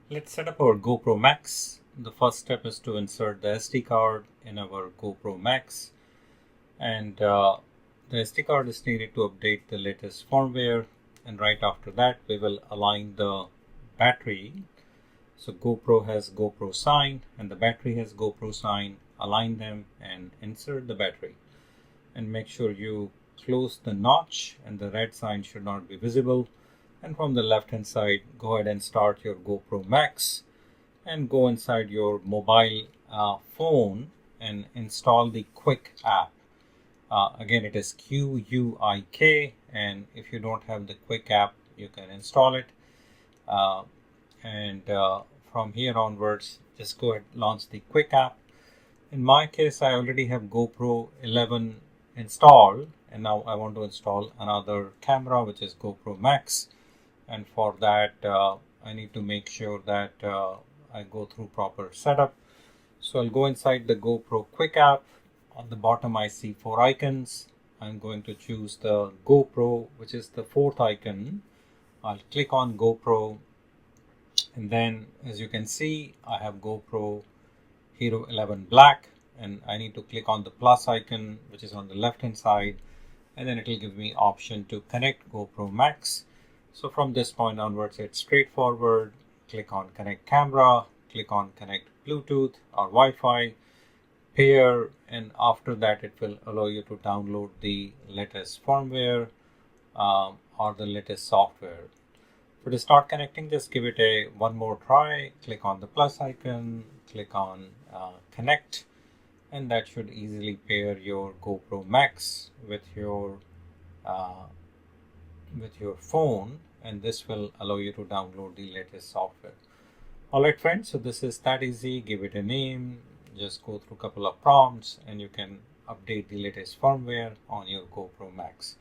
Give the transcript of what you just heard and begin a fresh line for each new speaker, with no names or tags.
Let's set up our GoPro Max. The first step is to insert the SD card in our GoPro Max, and the SD card is needed to update the latest firmware, and right after that we will align the battery. So GoPro has GoPro sign and the battery has GoPro sign. Align them and insert the battery, and make sure you close the notch and the red sign should not be visible. And from the left hand side, go ahead and start your GoPro Max and go inside your mobile phone and install the Quick app. Again, it is QUIK, and if you don't have the Quick app, you can install it. And from here onwards, just go ahead and launch the Quick app. In my case, I already have GoPro 11 installed, and now I want to install another camera, which is GoPro Max. And for that, I need to make sure that I go through proper setup. So I'll go inside the GoPro Quick app. On the bottom, I see 4 icons. I'm going to choose the GoPro, which is the 4th icon. I'll click on GoPro, and then as you can see, I have GoPro Hero 11 Black, and I need to click on the plus icon, which is on the left hand side, and then it will give me option to connect GoPro Max. So from this point onwards, it's straightforward. Click on connect camera, click on connect Bluetooth or Wi-Fi, pair, and after that it will allow you to download the latest firmware or the latest software. So to start connecting, just give it a one more try. Click on the plus icon, click on connect, and that should easily pair your GoPro Max with your phone, and this will allow you to download the latest software. Alright friends, so this is that easy. Give it a name, just go through a couple of prompts, and you can update the latest firmware on your GoPro Max.